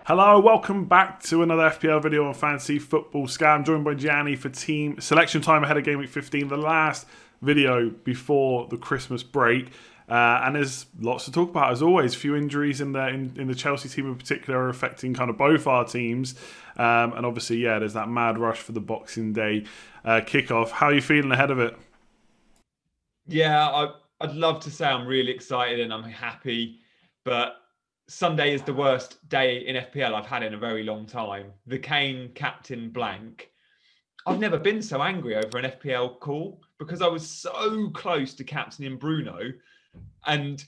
Hello, welcome back to another FPL video on Fantasy Football Scout. I'm joined by Gianni for team selection time ahead of Gameweek 15, the last video before the Christmas break. And there's lots to talk about as always. A few injuries in the Chelsea team in particular are affecting kind of both our teams. And obviously, yeah, there's that mad rush for the Boxing Day kickoff. How are you feeling ahead of it? Yeah, I'd love to say I'm really excited and I'm happy, but Sunday is the worst day in FPL I've had in a very long time. The Kane captain blank. I've never been so angry over an FPL call because I was so close to captaining Bruno. And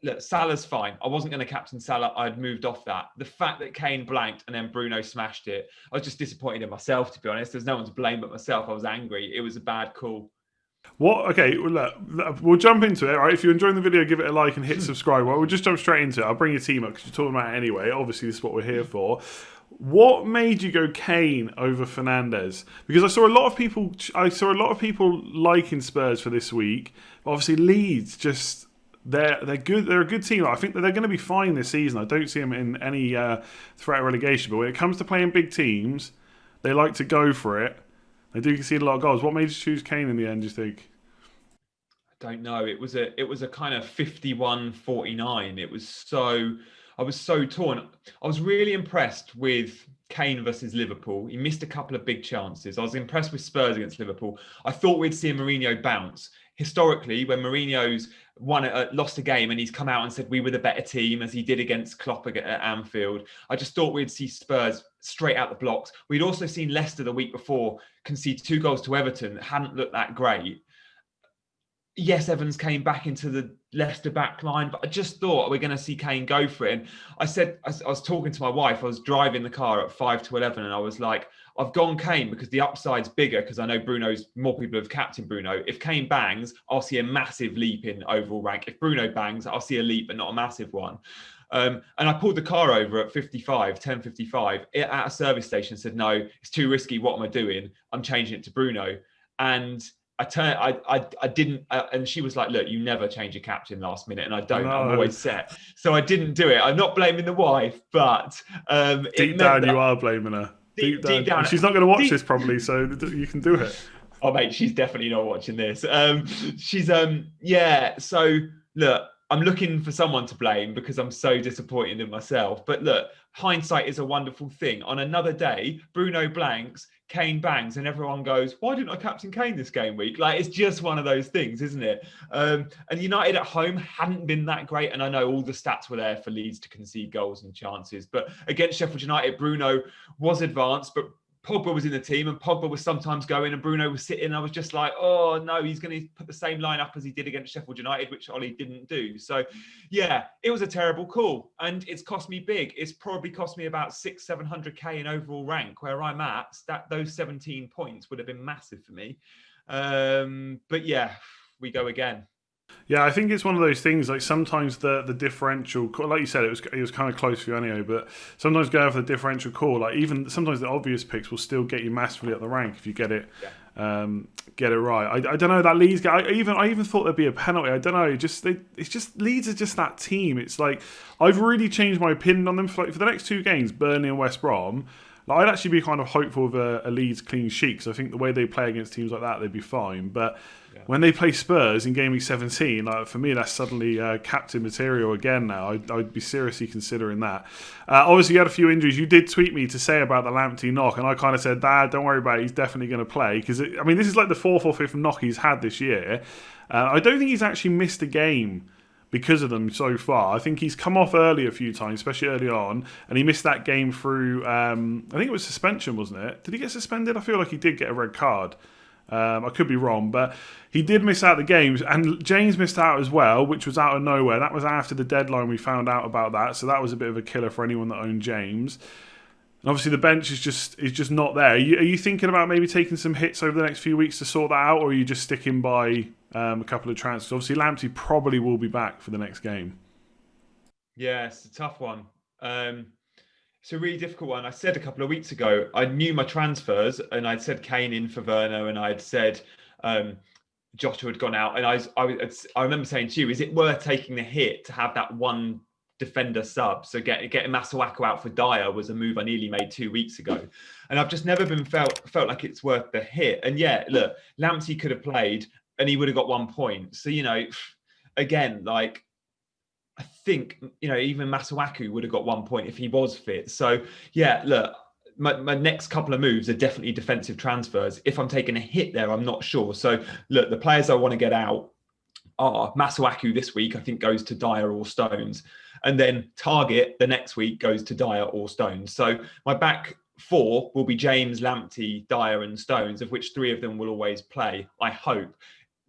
look, Salah's fine. I wasn't going to captain Salah. I'd moved off that. The fact that Kane blanked and then Bruno smashed it, I was just disappointed in myself, to be honest. There's no one to blame but myself. I was angry. It was a bad call. What? Okay, well, look, we'll jump into it. All right, if you're enjoying the video, give it a like and hit subscribe. Well, we'll just jump straight into it. I'll bring your team up because you're talking about it anyway. Obviously, this is what we're here for. What made you go Kane over Fernandes? Because I saw a lot of people liking Spurs for this week. Obviously, Leeds just they're good. They're a good team. I think that they're going to be fine this season. I don't see them in any threat of relegation. But when it comes to playing big teams, they like to go for it. They do concede a lot of goals. What made you choose Kane in the end, do you think? I don't know. It was a kind of 51-49. I was so torn. I was really impressed with Kane versus Liverpool. He missed a couple of big chances. I was impressed with Spurs against Liverpool. I thought we'd see a Mourinho bounce. Historically, when Mourinho's lost a game and he's come out and said we were the better team, as he did against Klopp at Anfield, I just thought we'd see Spurs straight out the blocks. We'd also seen Leicester the week before concede 2 goals to Everton that hadn't looked that great. Yes, Evans came back into the Leicester back line, but I just thought we're going to see Kane go for it. And I was talking to my wife, I was driving the car at 5 to 11, and I was like, I've gone Kane because the upside's bigger, because I know more people have captained Bruno. If Kane bangs, I'll see a massive leap in overall rank. If Bruno bangs, I'll see a leap, but not a massive one. And I pulled the car over at 10:55 at a service station and said, no, it's too risky. What am I doing? I'm changing it to Bruno. And I didn't, and she was like, look, you never change your captain last minute. And I don't, No. I'm always set. So I didn't do it. I'm not blaming the wife, but deep down you are blaming her. Deep down. She's not going to watch this probably, so you can do it. Oh, mate, she's definitely not watching this. Yeah. So look, I'm looking for someone to blame because I'm so disappointed in myself. But look, hindsight is a wonderful thing. On another day, Bruno blanks, Kane bangs, and everyone goes, why didn't I captain Kane this game week? Like, it's just one of those things, isn't it? And United at home hadn't been that great. And I know all the stats were there for Leeds to concede goals and chances. But against Sheffield United, Bruno was advanced, but Pogba was in the team and Pogba was sometimes going and Bruno was sitting. I was just like, oh no, he's going to put the same lineup as he did against Sheffield United, which Ollie didn't do. So yeah, it was a terrible call and it's cost me big. It's probably cost me about 600-700k in overall rank where I'm at. Those 17 points would have been massive for me. But yeah, we go again. Yeah, I think it's one of those things. Like sometimes the differential, like you said, it was kind of close for you anyway. But sometimes going for the differential call, like even sometimes the obvious picks will still get you massively up the rank if you get it, get it right. I don't know that Leeds. I even thought there'd be a penalty. I don't know. It's just Leeds are just that team. It's like I've really changed my opinion on them for the next 2 games, Burnley and West Brom. Like, I'd actually be kind of hopeful of a Leeds clean sheet because I think the way they play against teams like that, they'd be fine. But when they play Spurs in Gameweek 17, like, for me, that's suddenly captain material again now. I'd be seriously considering that. Obviously, you had a few injuries. You did tweet me to say about the Lamptey knock, and I kind of said, Dad, don't worry about it. He's definitely going to play. Because, this is like the 4th or 5th knock he's had this year. I don't think he's actually missed a game because of them so far. I think he's come off early a few times, especially early on, and he missed that game through, I think it was suspension, wasn't it? Did he get suspended? I feel like he did get a red card. I could be wrong, but he did miss out the games, and James missed out as well, which was out of nowhere. That was after the deadline we found out about that, so that was a bit of a killer for anyone that owned James. And obviously the bench is just not there. Are you thinking about maybe taking some hits over the next few weeks to sort that out, or are you just sticking by a couple of transfers? Obviously Lamptey probably will be back for the next game. Yeah, it's a tough one. It's a really difficult one. I said a couple of weeks ago, I knew my transfers and I'd said Kane in for Werner and I'd said Jota had gone out. And I remember saying to you, is it worth taking the hit to have that one defender sub. So getting Masuaku out for Dyer was a move I nearly made 2 weeks ago. And I've just never been felt like it's worth the hit. And yeah, look, Lamptey could have played and he would have got 1 point. So, again, like, I think, even Masuaku would have got 1 point if he was fit. So, yeah, look, my next couple of moves are definitely defensive transfers. If I'm taking a hit there, I'm not sure. So, look, the players I want to get out are Masuaku this week, I think, goes to Dyer or Stones. And then Target the next week goes to Dyer or Stones. So my back 4 will be James, Lamptey, Dyer and Stones, of which 3 of them will always play, I hope.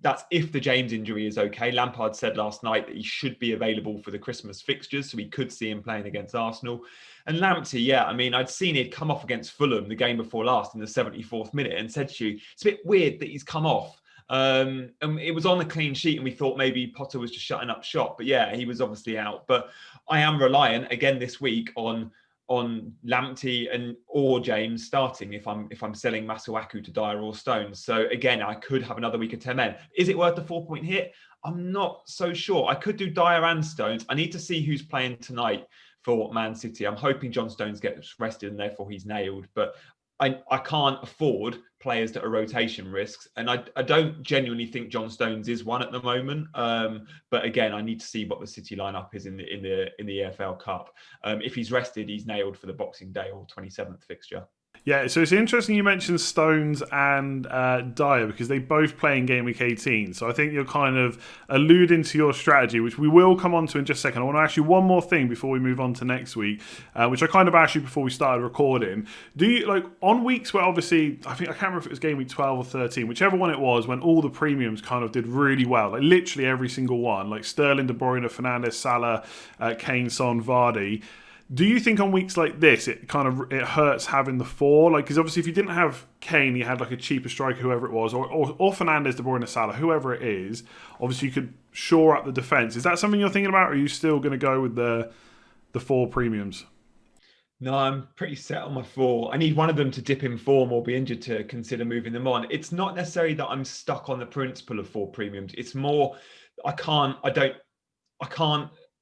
That's if the James injury is okay. Lampard said last night that he should be available for the Christmas fixtures, so we could see him playing against Arsenal. And Lamptey, yeah, I mean, I'd seen he'd come off against Fulham the game before last in the 74th minute and said to you, it's a bit weird that he's come off. And it was on the clean sheet and we thought maybe Potter was just shutting up shop. But yeah, he was obviously out. But I am reliant again this week on Lamptey or James starting if I'm selling Masuaku to Dyer or Stones. So again, I could have another week of 10 men. Is it worth the 4-point hit? I'm not so sure. I could do Dyer and Stones. I need to see who's playing tonight for Man City. I'm hoping John Stones gets rested and therefore he's nailed. But I can't afford players that are rotation risks. And I don't genuinely think John Stones is one at the moment. But again, I need to see what the City lineup is in the EFL Cup. If he's rested, he's nailed for the Boxing Day or 27th fixture. Yeah, so it's interesting you mentioned Stones and Dyer because they both play in Game Week 18. So I think you're kind of alluding to your strategy, which we will come on to in just a second. I want to ask you one more thing before we move on to next week, which I kind of asked you before we started recording. Do you, like, on weeks where obviously, I can't remember if it was Game Week 12 or 13, whichever one it was, when all the premiums kind of did really well, like literally every single one, like Sterling, De Bruyne, Fernandes, Salah, Kane, Son, Vardy. Do you think on weeks like this, it hurts having the 4? Like, because obviously if you didn't have Kane, you had like a cheaper striker, whoever it was, or Fernandes, De Bruyne, Salah, whoever it is, obviously you could shore up the defence. Is that something you're thinking about, or are you still going to go with the 4 premiums? No, I'm pretty set on my 4. I need one of them to dip in form or be injured to consider moving them on. It's not necessarily that I'm stuck on the principle of 4 premiums. It's more, I can't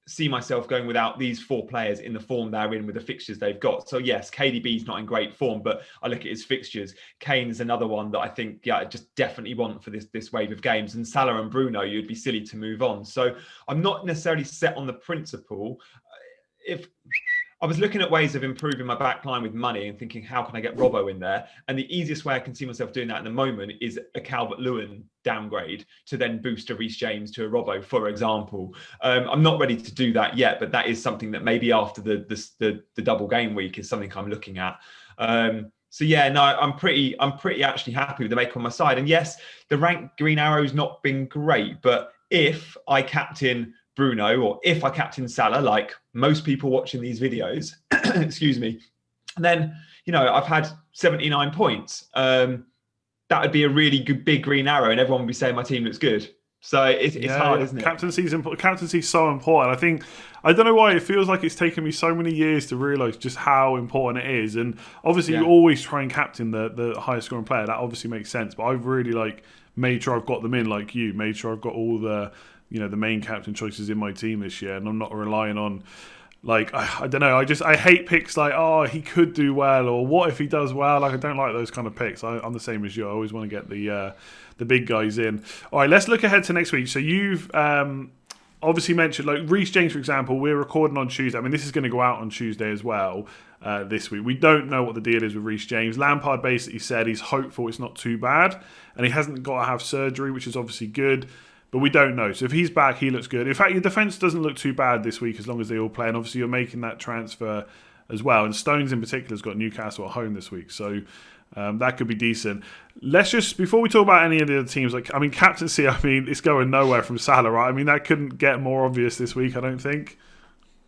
see myself going without these 4 players in the form they're in with the fixtures they've got. So yes, KDB's not in great form, but I look at his fixtures. Kane is another one that I think, I just definitely want for this wave of games. And Salah and Bruno, you'd be silly to move on. So I'm not necessarily set on the principle. If I was looking at ways of improving my back line with money and thinking, how can I get Robbo in there? And the easiest way I can see myself doing that at the moment is a Calvert-Lewin downgrade to then boost a Reece James to a Robbo, for example. I'm not ready to do that yet, but that is something that maybe after the double game week is something I'm looking at. So yeah, no, I'm pretty actually happy with the make on my side. And yes, the rank green arrow's not been great, but if I captain Bruno or if I captain Salah, like most people watching these videos, excuse me, then, I've had 79 points. That would be a really good big green arrow and everyone would be saying my team looks good. So it's hard, isn't it? Captaincy's so important. I don't know why it feels like it's taken me so many years to realise just how important it is. And obviously you always try and captain the highest scoring player. That obviously makes sense. But I've really made sure I've got them in like you, made sure I've got all the the main captain choices in my team this year, and I'm not relying on I don't know. I hate picks like, oh, he could do well, or what if he does well. I don't like those kind of picks. I'm the same as you. I always want to get the big guys in. All right, let's look ahead to next week. So you've obviously mentioned Reece James, for example. We're recording on Tuesday. I mean, this is going to go out on Tuesday as well. This week, we don't know what the deal is with Reece James. Lampard basically said he's hopeful it's not too bad, and he hasn't got to have surgery, which is obviously good. But we don't know. So if he's back, he looks good. In fact, your defence doesn't look too bad this week as long as they all play. And obviously you're making that transfer as well. And Stones in particular has got Newcastle at home this week. So that could be decent. Let's just, before we talk about any of the other teams, captaincy, it's going nowhere from Salah, right? That couldn't get more obvious this week, I don't think.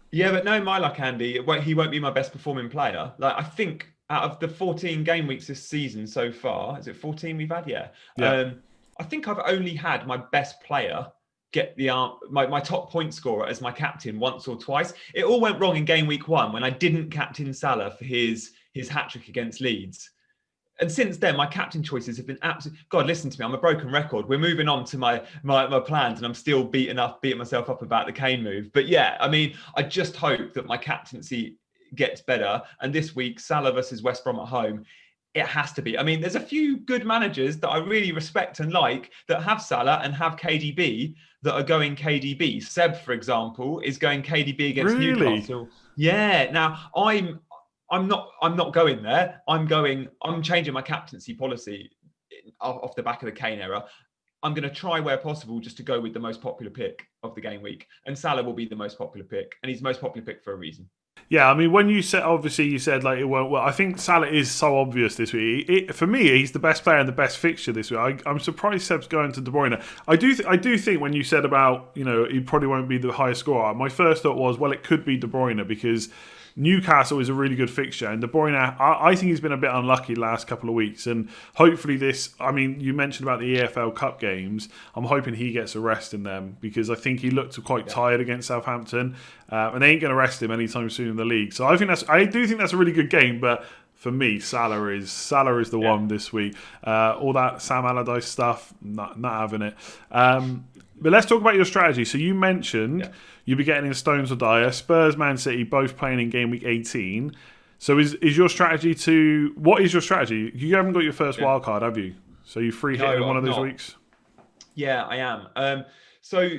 Yeah, but no, my luck, Andy, he won't be my best performing player. I think out of the 14 game weeks this season so far, is it 14 we've had? Yeah. I think I've only had my best player get my top point scorer as my captain once or twice. It all went wrong in game week 1 when I didn't captain Salah for his hat-trick against Leeds. And since then, my captain choices have been absolute. God, listen to me. I'm a broken record. We're moving on to my plans, and I'm still beating myself up about the Kane move. But yeah, I mean, I just hope that my captaincy gets better. And this week, Salah versus West Brom at home, it has to be. I mean, there's a few good managers that I really respect and like that have Salah and have KDB that are going KDB. Seb, for example, is going KDB against Newcastle. Yeah. Now I'm not going there. I'm changing my captaincy policy off the back of the Kane era. I'm going to try where possible just to go with the most popular pick of the game week. And Salah will be the most popular pick. And he's the most popular pick for a reason. Yeah, I mean, when you said, obviously, you said like it won't. Well, I think Salah is so obvious this week. For me, he's the best player and the best fixture this week. I'm surprised Seb's going to De Bruyne. I do think when you said about he probably won't be the highest scorer. My first thought was, well, it could be De Bruyne because Newcastle is a really good fixture, and De Bruyne, I think he's been a bit unlucky the last couple of weeks, and hopefully this, I mean, you mentioned about the EFL Cup games, I'm hoping he gets a rest in them, because I think he looked quite tired against Southampton, and they ain't going to rest him anytime soon in the league, so I do think that's a really good game, but for me, Salah is the one this week. All that Sam Allardyce stuff, not having it. But let's talk about your strategy. So you mentioned you'll be getting in Stones or Dyer. Spurs, Man City, both playing in game week 18. So is your strategy what is your strategy? You haven't got your first wild card, have you? So you free hit in one of those weeks? Yeah, I am. So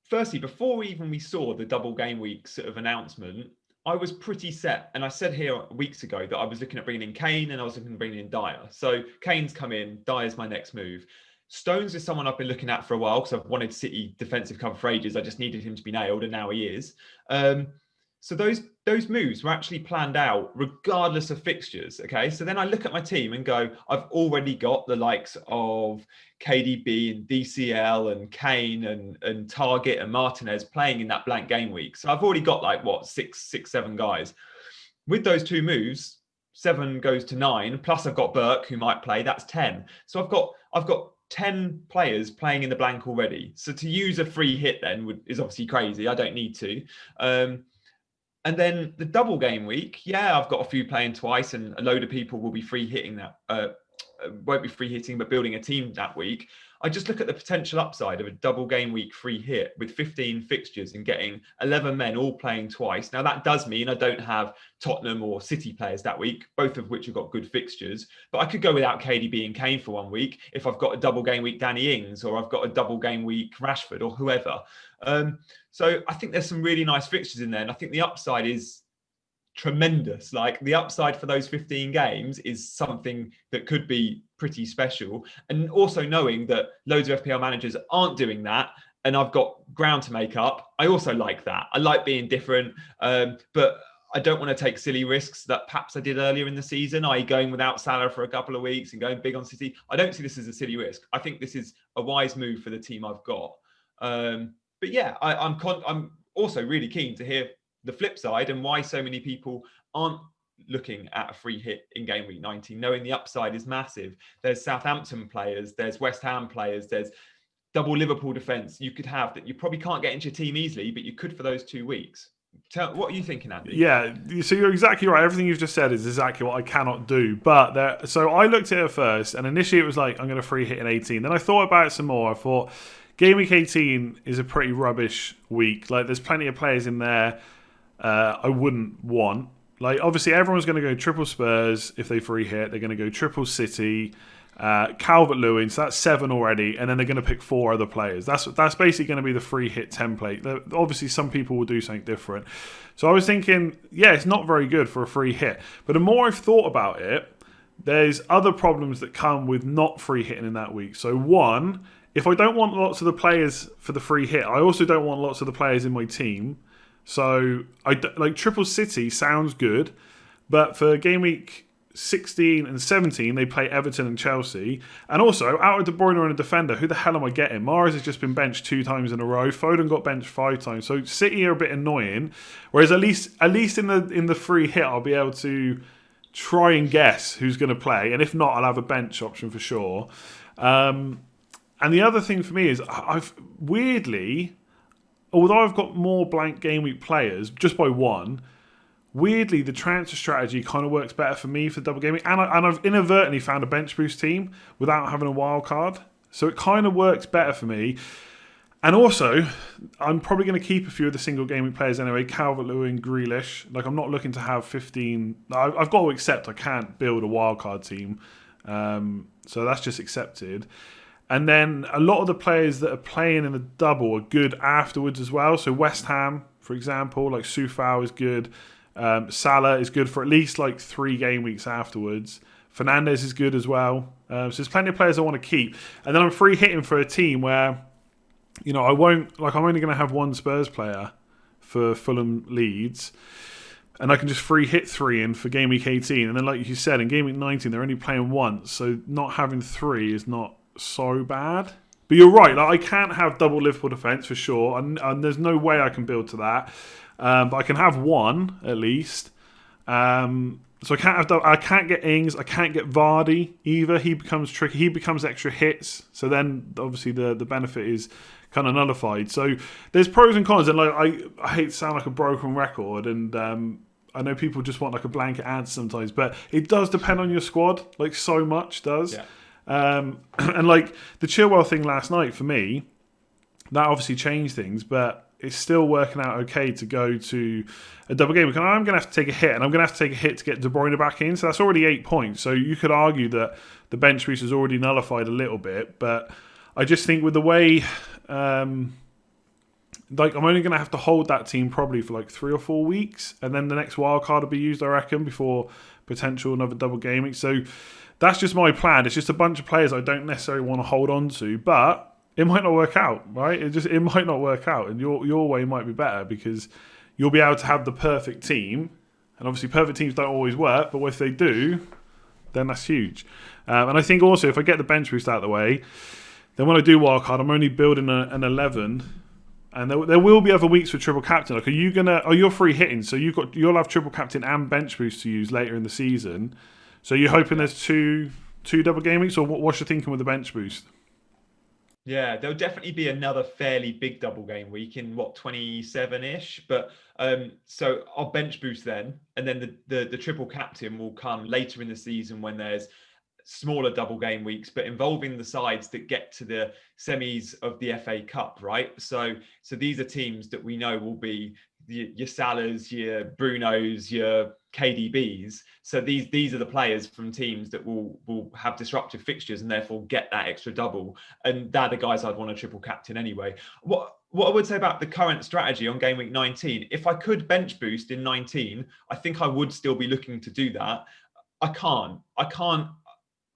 firstly, before we saw the double game week sort of announcement, I was pretty set. And I said here weeks ago that I was looking at bringing in Kane and I was looking at bringing in Dyer. So Kane's come in, Dyer's my next move. Stones is someone I've been looking at for a while because I've wanted City defensive cover for ages. I just needed him to be nailed, and now he is. So those moves were actually planned out regardless of fixtures. Okay, so then I look at my team and go, I've already got the likes of KDB and DCL and Kane and Target and Martinez playing in that blank game week. So I've already got like six, seven guys. With those two moves, 7 goes to 9. Plus I've got Burke who might play. That's 10. So I've got 10 players playing in the blank already. So to use a free hit then is obviously crazy. I don't need to. And then the double game week, I've got a few playing twice, and a load of people will be free hitting that. Won't be free hitting, but building a team that week. I just look at the potential upside of a double game week free hit with 15 fixtures and getting 11 men all playing twice. Now that does mean I don't have Tottenham or City players that week, both of which have got good fixtures, but I could go without KDB and Kane for 1 week if I've got a double game week Danny Ings, or I've got a double game week Rashford or whoever. So I think there's some really nice fixtures in there, and I think the upside is tremendous. Like the upside for those 15 games is something that could be pretty special. And also knowing that loads of FPL managers aren't doing that, and I've got ground to make up, I also like that. I like being different, but I don't want to take silly risks that perhaps I did earlier in the season, i.e. going without Salah for a couple of weeks and going big on City. I don't see this as a silly risk. I think this is a wise move for the team I've got. But yeah, I'm also really keen to hear the flip side and why so many people aren't looking at a free hit in game week 19, knowing the upside is massive. There's Southampton players, there's West Ham players, there's double Liverpool defence you could have that you probably can't get into your team easily, but you could for those 2 weeks. What are you thinking, Andy? Yeah, so you're exactly right. Everything you've just said is exactly what I cannot do. But so I looked at it first, and initially it was like, I'm going to free hit in 18. Then I thought about it some more. I thought, game week 18 is a pretty rubbish week. Like, there's plenty of players in there I wouldn't want. Like, obviously, everyone's going to go triple Spurs if they free hit. They're going to go triple City, Calvert-Lewin, so that's 7 already, and then they're going to pick 4 other players. That's basically going to be the free hit template. Obviously, some people will do something different. So I was thinking, it's not very good for a free hit. But the more I've thought about it, there's other problems that come with not free hitting in that week. So one, if I don't want lots of the players for the free hit, I also don't want lots of the players in my team. So, like Triple City sounds good, but for game week 16 and 17, they play Everton and Chelsea. And also, out of De Bruyne and a defender, who the hell am I getting? Mahrez has just been benched 2 times in a row. Foden got benched 5 times. So City are a bit annoying. Whereas at least in the free hit, I'll be able to try and guess who's going to play. And if not, I'll have a bench option for sure. And the other thing for me is, I've weirdly, although I've got more blank game week players just by 1, weirdly, the transfer strategy kind of works better for me for double gaming, and I've inadvertently found a bench boost team without having a wild card, so it kind of works better for me. And also, I'm probably going to keep a few of the single gaming players anyway, Calvert-Lewin, Grealish. Like, I'm not looking to have 15. I've got to accept I can't build a wildcard team. So that's just accepted. And then a lot of the players that are playing in the double are good afterwards as well. So West Ham, for example, like Sufal is good. Salah is good for at least like 3 game weeks afterwards. Fernandes is good as well. So there's plenty of players I want to keep. And then I'm free hitting for a team where, you know, I'm only going to have 1 Spurs player for Fulham Leeds, and I can just free hit 3 in for game week 18. And then, like you said, in game week 19, they're only playing once, so not having 3 is not so bad. But you're right, like, I can't have double Liverpool defence for sure, and there's no way I can build to that. But I can have 1 at least. So I can't get Ings. I can't get Vardy either. He becomes tricky. He becomes extra hits. So then, obviously, the benefit is kind of nullified. So there's pros and cons, and like I hate to sound like a broken record, and I know people just want like a blanket answer sometimes, but it does depend on your squad, like so much does. Yeah. And like the Chilwell thing last night for me, that obviously changed things, but it's still working out okay to go to a double game. Because I'm going to have to take a hit, and I'm going to have to take a hit to get De Bruyne back in. So that's already 8 points. So you could argue that the bench boost is already nullified a little bit, but I just think with the way, like I'm only going to have to hold that team probably for like 3 or 4 weeks, and then the next wild card will be used, I reckon, before potential another double gaming. So that's just my plan. It's just a bunch of players I don't necessarily want to hold on to, but it might not work out, right? It might not work out, and your way might be better because you'll be able to have the perfect team, and obviously perfect teams don't always work, but if they do, then that's huge. And I think also if I get the bench boost out of the way, then when I do wildcard, I'm only building an 11, and there will be other weeks for triple captain. Like, you're free hitting, so you'll have triple captain and bench boost to use later in the season. So you're hoping there's two double game weeks, or what's your thinking with the bench boost? Yeah, there'll definitely be another fairly big double game week in 27-ish. But so I'll bench boost then, and then the triple captain will come later in the season when there's smaller double game weeks, but involving the sides that get to the semis of the FA Cup, right? So these are teams that we know will be your Salahs, your Brunos, your KDBs. So these are the players from teams that will have disruptive fixtures and therefore get that extra double. And they're the guys I'd want to triple captain anyway. What I would say about the current strategy on game week 19, if I could bench boost in 19, I think I would still be looking to do that. I can't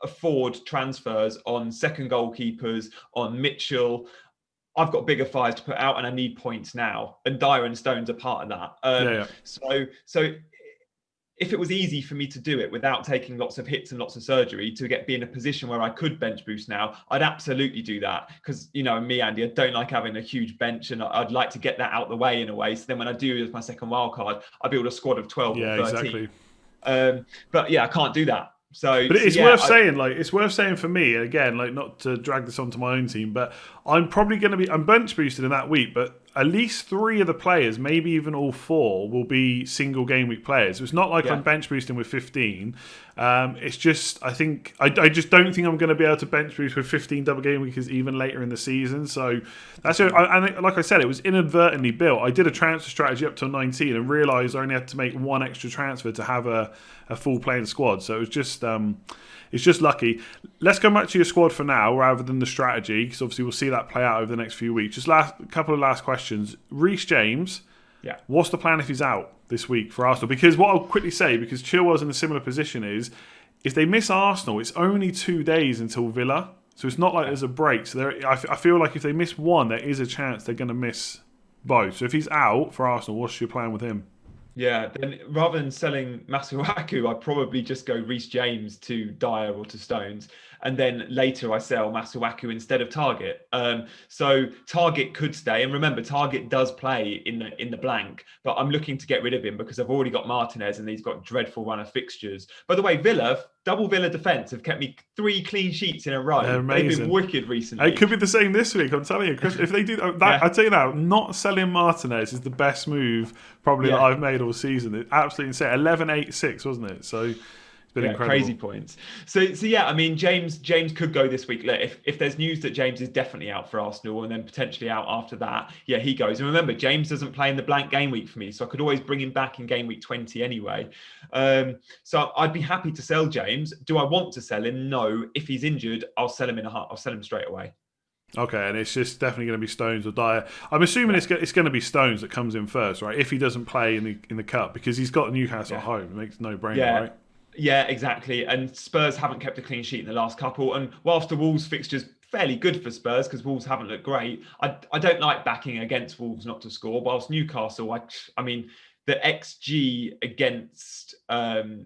afford transfers on second goalkeepers, on Mitchell. I've got bigger fires to put out, and I need points now. And Dyer and Stones are part of that. So if it was easy for me to do it without taking lots of hits and lots of surgery to be in a position where I could bench boost now, I'd absolutely do that. Because, you know, me, Andy, I don't like having a huge bench, and I'd like to get that out the way in a way. So then when I do as my second wild card, I build a squad of 12 or 13. Exactly. But yeah, I can't do that. But it's worth saying, like, it's worth saying for me, again, like, not to drag this onto my own team, but I'm probably going to be, I'm bench boosted in that week, but at least 3 of the players, maybe even all 4, will be single game week players. So it's not like I'm bench boosting with 15. It's just, I think, I just don't think I'm going to be able to bench boost with 15 double game weeks even later in the season. So that's it. And like I said, it was inadvertently built. I did a transfer strategy up to 19 and realised I only had to make 1 extra transfer to have a full playing squad. So it was just, it's just lucky. Let's go back to your squad for now rather than the strategy, because obviously we'll see that play out over the next few weeks. Just couple of last questions. Reece James, what's the plan if he's out this week for Arsenal? Because what I'll quickly say, because Chilwell's in a similar position, is if they miss Arsenal, it's only 2 days until Villa. So it's not like there's a break. So I feel like if they miss one, there is a chance they're going to miss both. So if he's out for Arsenal, what's your plan with him? Yeah, then rather than selling Masuaku, I'd probably just go Reece James to Dyer or to Stones. and then later I sell Masuaku instead of Target. So Target could stay, and remember, Target does play in the blank, but I'm looking to get rid of him because I've already got Martinez and he's got dreadful run of fixtures. By the way, double Villa defence have kept me 3 clean sheets in a row. They're amazing. They've been wicked recently. It could be the same this week. I'm telling you, Chris, if they do that, Yeah. I tell you now, not selling Martinez is the best move probably that I've made all season. It's absolutely insane. 11-8-6, wasn't it? So it's been incredible. Crazy points. So yeah, I mean, James could go this week. Look, if there's news that James is definitely out for Arsenal and then potentially out after that, yeah, he goes. And remember, James doesn't play in the blank game week for me, so I could always bring him back in game week 20 anyway. So I'd be happy to sell James. Do I want to sell him? No. If he's injured, I'll sell him I'll sell him straight away. Okay, and it's just definitely going to be Stones or Dyer. I'm assuming it's going to be Stones that comes in first, right? If he doesn't play in the cup, because he's got Newcastle at home, it makes no brainer, right? Yeah, exactly. And Spurs haven't kept a clean sheet in the last couple. And whilst the Wolves fixture's fairly good for Spurs because Wolves haven't looked great, I don't like backing against Wolves not to score. Whilst Newcastle, I mean, the XG against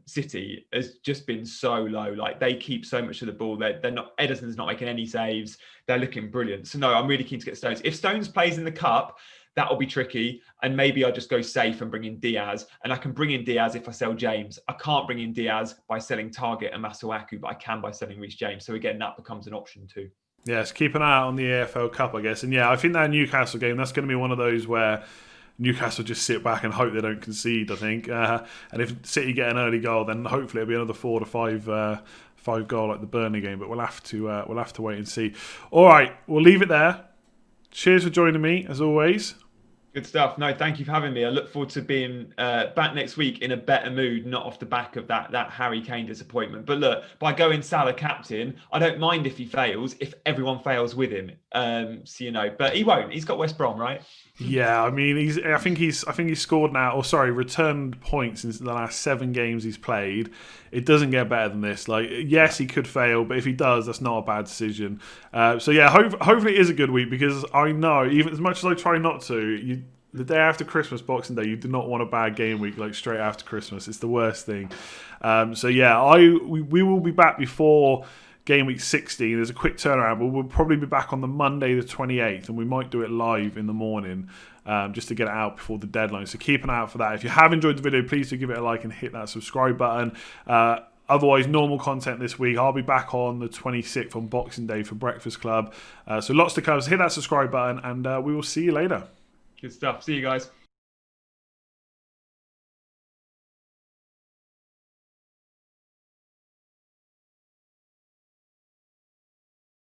City has just been so low. Like, they keep so much of the ball. They're not. Ederson's not making any saves. They're looking brilliant. So no, I'm really keen to get Stones. If Stones plays in the cup, that'll be tricky. And maybe I'll just go safe and bring in Diaz. And I can bring in Diaz if I sell James. I can't bring in Diaz by selling Target and Masuaku, but I can by selling Reece James. So again, that becomes an option too. Yes, keep an eye out on the AFL Cup, I guess. And yeah, I think that Newcastle game, that's going to be one of those where Newcastle just sit back and hope they don't concede, I think. And if City get an early goal, then hopefully it'll be another 4 to 5 goal like the Burnley game. But we'll have to wait and see. All right, we'll leave it there. Cheers for joining me, as always. Good stuff. No, thank you for having me. I look forward to being back next week in a better mood, not off the back of that Harry Kane disappointment. But look, by going Salah captain, I don't mind if he fails, if everyone fails with him. So but he won't. He's got West Brom, right? Yeah, I mean, I think he's scored now, returned points in the last 7 games he's played. It doesn't get better than this. Like, yes, he could fail, but if he does, that's not a bad decision. So yeah, hopefully it is a good week, because I know, even as much as I try not to, the day after Christmas, Boxing Day, you do not want a bad game week like straight after Christmas. It's the worst thing. So yeah, we will be back before Game Week 16. There's a quick turnaround, but we'll probably be back on the Monday the 28th, and we might do it live in the morning just to get it out before the deadline. So keep an eye out for that. If you have enjoyed the video, please do give it a like and hit that subscribe button. Otherwise, normal content this week. I'll be back on the 26th on Boxing Day for Breakfast Club. So lots to come. So hit that subscribe button, and we will see you later. Good stuff. See you guys.